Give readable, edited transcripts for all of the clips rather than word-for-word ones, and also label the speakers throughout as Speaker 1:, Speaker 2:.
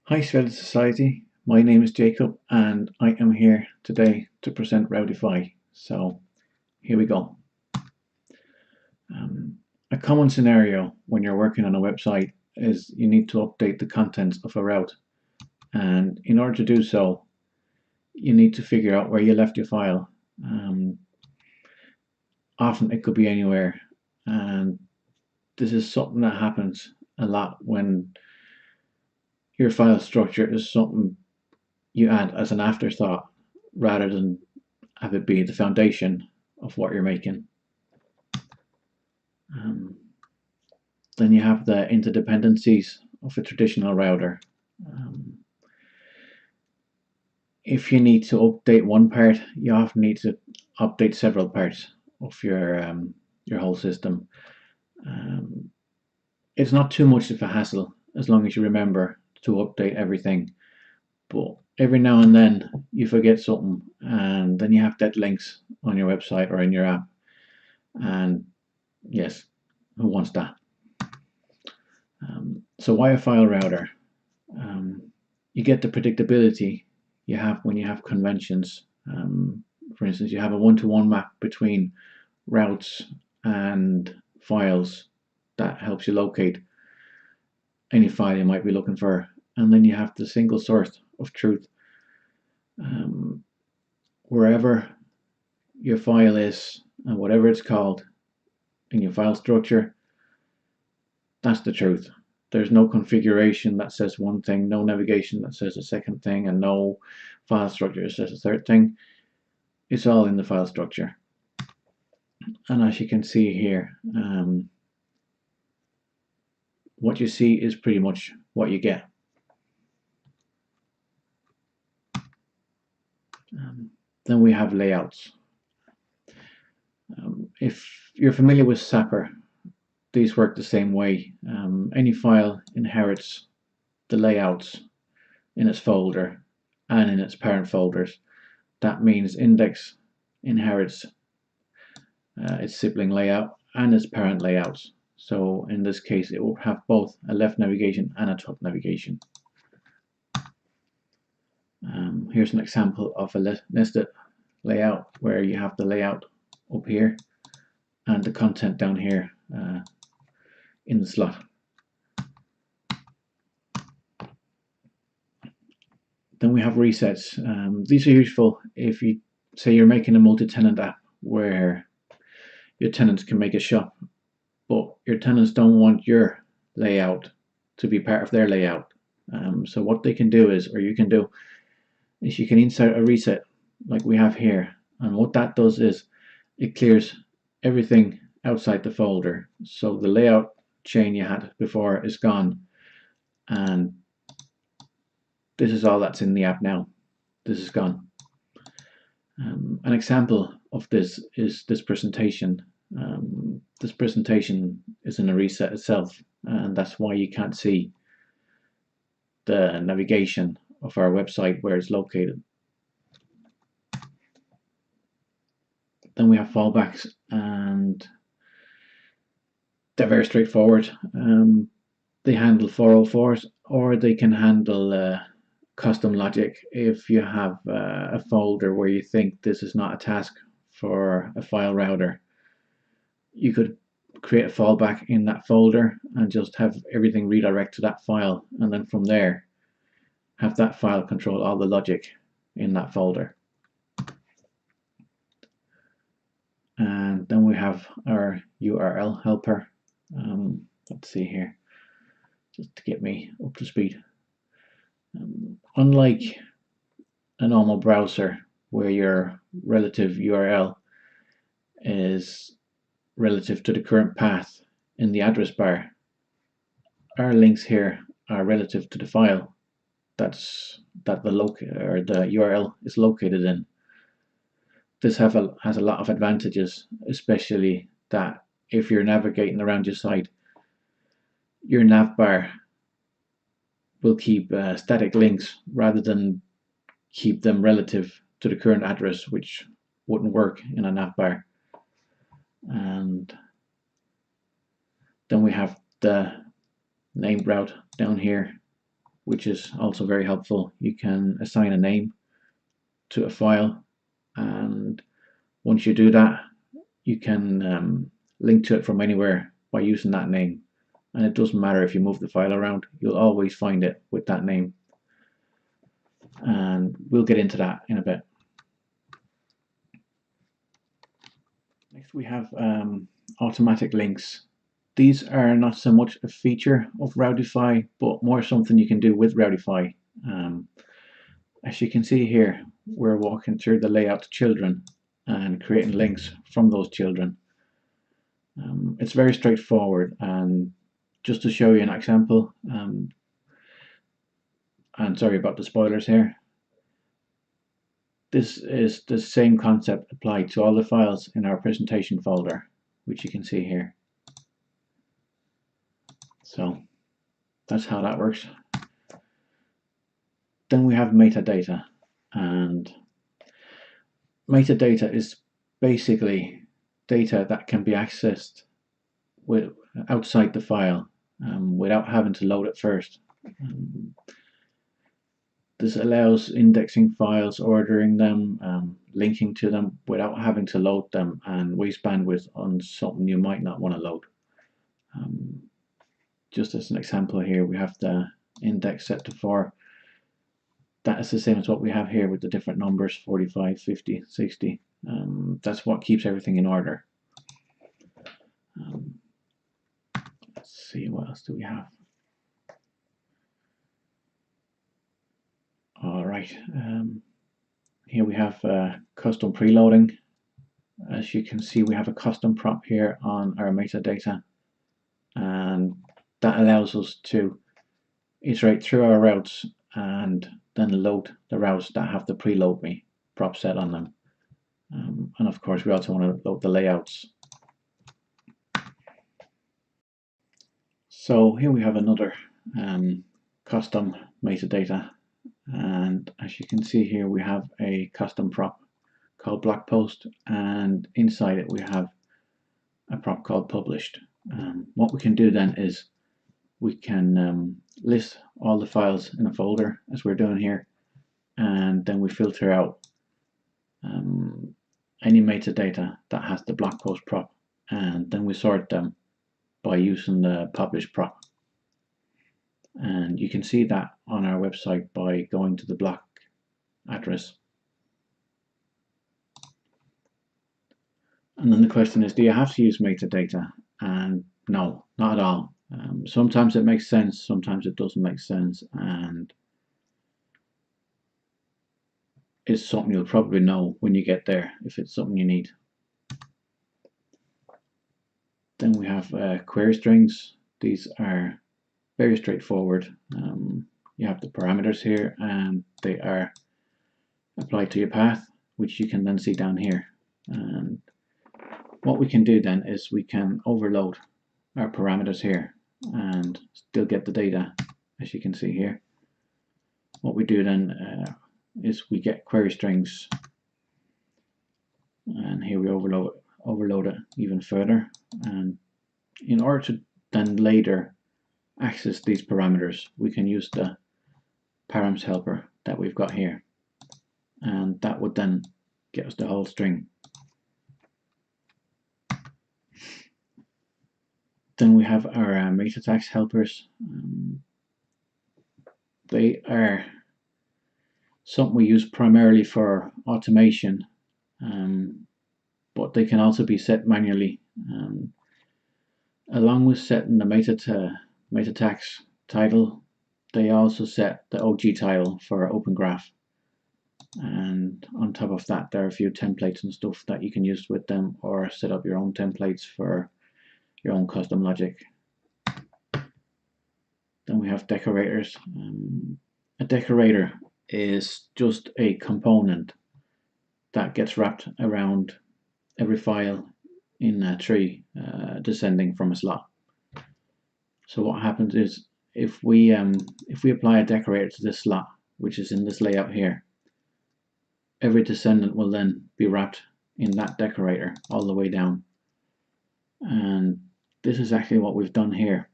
Speaker 1: Hi Svelte Society, my name is Jacob and I am here today to present Routify. So here we go. A common scenario when you're working on a website is you need to update the contents of a route, and in order to do so you need to figure out where you left your file. Often it could be anywhere, and this is something that happens a lot when your file structure is something you add as an afterthought rather than have it be the foundation of what you're making. Then you have the interdependencies of a traditional router. If you need to update one part, you often need to update several parts of your whole system. It's not too much of a hassle as long as you remember to update everything, but every now and then you forget something, and then you have dead links on your website or in your app, and yes, who wants that? So why a file router? You get the predictability you have when you have conventions. For instance, you have a one-to-one map between routes and files that helps you locate any file you might be looking for, and then you have the single source of truth. Wherever your file is and whatever it's called in your file structure, that's the truth. There's no configuration that says one thing, no navigation that says a second thing, and no file structure that says a third thing. It's all in the file structure. And as you can see here, what you see is pretty much what you get. Then we have layouts. If you're familiar with Sapper, these work the same way. Any file inherits the layouts in its folder and in its parent folders. That means index inherits its sibling layout and its parent layouts. So in this case it will have both a left navigation and a top navigation. Here's an example of a nested layout where you have the layout up here and the content down here in the slot. Then we have resets. These are useful if you say you're making a multi-tenant app where your tenants can make a shop, but your tenants don't want your layout to be part of their layout. So what they can do is, or you can do, is you can insert a reset like we have here, and what that does is it clears everything outside the folder, so the layout chain you had before is gone, and this is all that's in the app now. This is gone. An example of this is this presentation. This presentation is in a reset itself, and that's why you can't see the navigation of our website where it's located. Then we have fallbacks, and they're very straightforward. They handle 404s, or they can handle custom logic. If you have a folder where you think this is not a task for a file router, you could create a fallback in that folder and just have everything redirect to that file, and then from there have that file control all the logic in that folder. And then we have our URL helper. Let's see here, just to get me up to speed. Unlike a normal browser where your relative URL is relative to the current path in the address bar, our links here are relative to the file that the URL is located in. This has a lot of advantages, especially that if you're navigating around your site, your nav bar will keep static links rather than keep them relative to the current address, which wouldn't work in a nav bar. And then we have the named route down here, which is also very helpful. You can assign a name to a file, and once you do that, you can link to it from anywhere by using that name. And it doesn't matter if you move the file around, you'll always find it with that name. And we'll get into that in a bit. Next we have automatic links. These are not so much a feature of Routify, but more something you can do with Routify. As you can see here, we're walking through the layout to children and creating links from those children. It's very straightforward, and just to show you an example, and sorry about the spoilers here, this is the same concept applied to all the files in our presentation folder, which you can see here. So that's how that works. Then we have metadata, and metadata is basically data that can be accessed outside the file without having to load it first. This allows indexing files, ordering them, linking to them without having to load them and waste bandwidth on something you might not want to load. Just as an example here, we have the index set to 4. That is the same as what we have here with the different numbers, 45, 50, 60. That's what keeps everything in order. Let's see, what else do we have? Alright, here we have custom preloading. As you can see, we have a custom prop here on our metadata, and that allows us to iterate through our routes and then load the routes that have the preload me prop set on them. And of course we also want to load the layouts. So here we have another custom metadata, and as you can see here, we have a custom prop called block post, and inside it we have a prop called published. What we can do then is we can list all the files in a folder, as we're doing here, and then we filter out any metadata that has the block post prop, and then we sort them by using the publish prop. And you can see that on our website by going to the block address. And then the question is, do you have to use metadata? And no, not at all. Sometimes it makes sense, sometimes it doesn't make sense, and it's something you'll probably know when you get there if it's something you need. Then we have query strings. These are very straightforward. You have the parameters here, and they are applied to your path, which you can then see down here. And what we can do then is we can overload our parameters here and still get the data, as you can see here. What we do then is we get query strings, and here we overload it even further. And in order to then later access these parameters, we can use the params helper that we've got here, and that would then get us the whole string. Then we have our meta tags helpers. They are something we use primarily for automation, but they can also be set manually. Along with setting the meta tags title, they also set the OG title for Open Graph. And on top of that, there are a few templates and stuff that you can use with them, or set up your own templates for your own custom logic. Then we have decorators. A decorator is just a component that gets wrapped around every file in a tree descending from a slot. So what happens is, if we apply a decorator to this slot, which is in this layout here, every descendant will then be wrapped in that decorator all the way down. And this is actually what we've done here.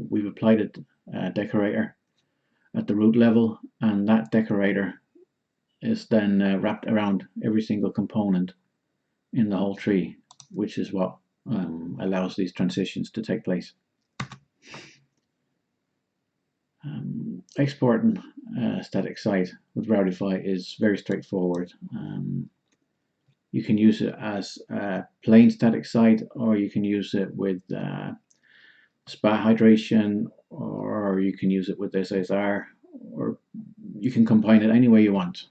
Speaker 1: We've applied a decorator at the root level, and that decorator is then wrapped around every single component in the whole tree, which is what allows these transitions to take place. Exporting a static site with Routify is very straightforward. You can use it as a plain static site, or you can use it with spa hydration, or you can use it with SSR, or you can combine it any way you want.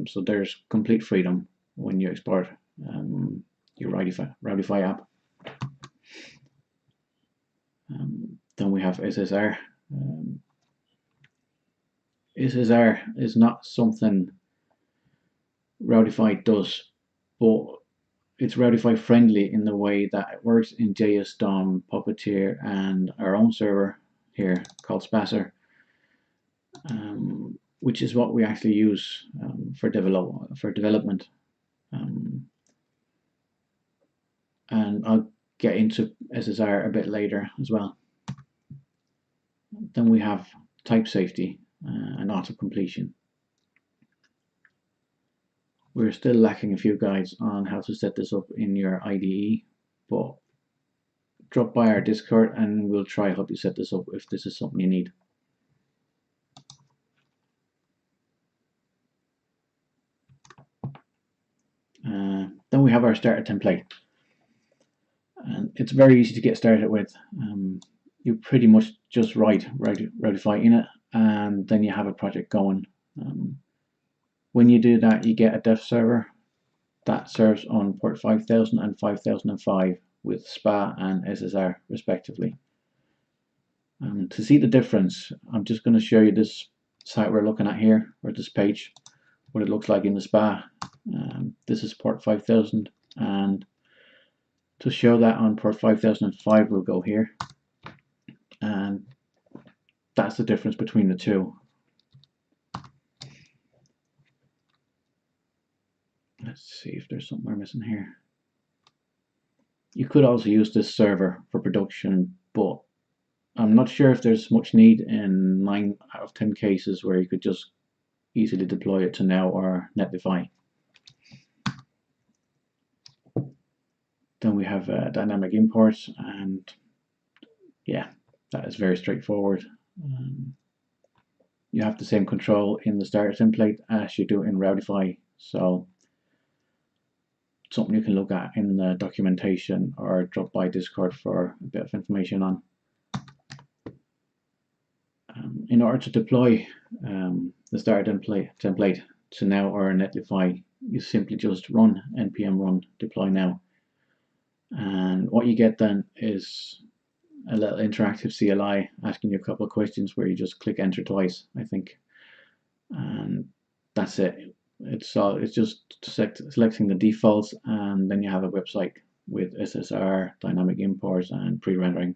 Speaker 1: So there's complete freedom when you export your Routify app. Then we have SSR. SSR is not something Routify does, but it's Routify friendly in the way that it works in JSDOM, Puppeteer, and our own server here called Spasser, which is what we actually use for development. And I'll get into SSR a bit later as well. Then we have type safety and auto completion. We're still lacking a few guides on how to set this up in your IDE, but drop by our Discord and we'll try help you set this up if this is something you need. Then we have our starter template, and it's very easy to get started with. You pretty much just write Routify in it, and then you have a project going. When you do that, you get a dev server that serves on port 5000 and 5005 with SPA and SSR respectively. To see the difference, I'm just going to show you this site we're looking at here, or this page, what it looks like in the SPA. This is port 5000, and to show that on port 5005 we'll go here, and that's the difference between the two. Let's see if there's something we're missing here. You could also use this server for production, but I'm not sure if there's much need in 9 out of 10 cases where you could just easily deploy it to Now or Netlify. Then we have dynamic imports, and yeah, that is very straightforward. You have the same control in the starter template as you do in Routify, so something you can look at in the documentation or drop by Discord for a bit of information on. In order to deploy the starter template to Now or Netlify, you simply just run npm run deploy now, and what you get then is a little interactive CLI asking you a couple of questions where you just click enter twice, I think, and that's it. It's just selecting the defaults, and then you have a website with SSR, dynamic imports, and pre-rendering.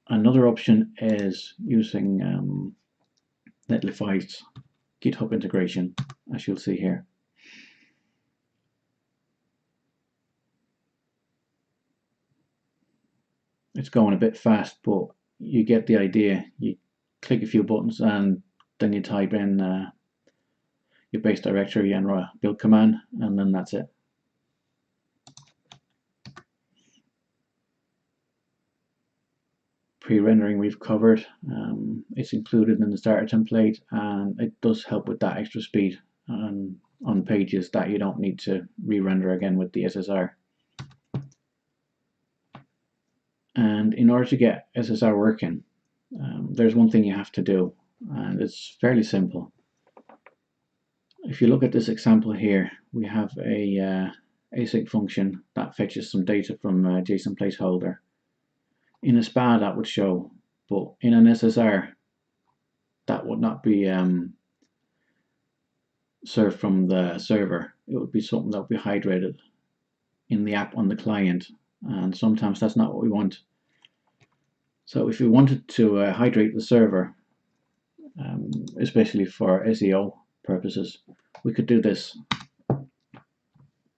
Speaker 1: Another option is using Netlify's GitHub integration, as you'll see here. It's going a bit fast, but you get the idea. You click a few buttons and then you type in your base directory and build command, and then that's it. Pre-rendering we've covered. It's included in the starter template, and it does help with that extra speed on pages that you don't need to re-render again with the SSR. And in order to get SSR working, there's one thing you have to do, and it's fairly simple. If you look at this example here, we have a async function that fetches some data from a JSON placeholder. In a SPA that would show, but in an SSR that would not be served from the server. It would be something that would be hydrated in the app on the client, and sometimes that's not what we want. So if we wanted to hydrate the server, especially for SEO purposes, we could do this.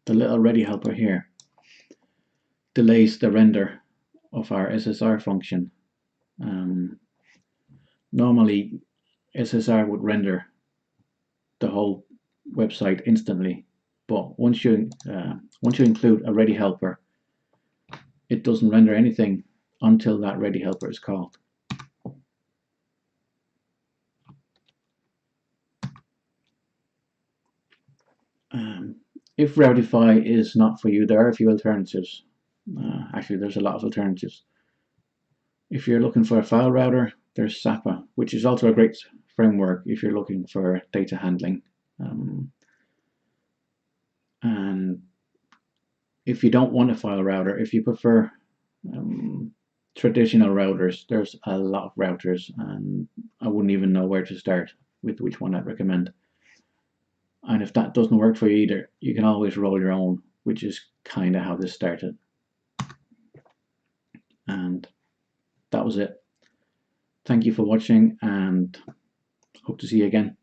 Speaker 1: The little ready helper here delays the render of our SSR function. Normally, SSR would render the whole website instantly, but once you include a ready helper, it doesn't render anything until that ready helper is called. If Routify is not for you, there are a few alternatives. Actually, there's a lot of alternatives. If you're looking for a file router, there's SAPA, which is also a great framework if you're looking for data handling. And if you don't want a file router, if you prefer traditional routers, there's a lot of routers, and I wouldn't even know where to start with which one I'd recommend. And if that doesn't work for you either, you can always roll your own, which is kind of how this started. And that was it. Thank you for watching, and hope to see you again.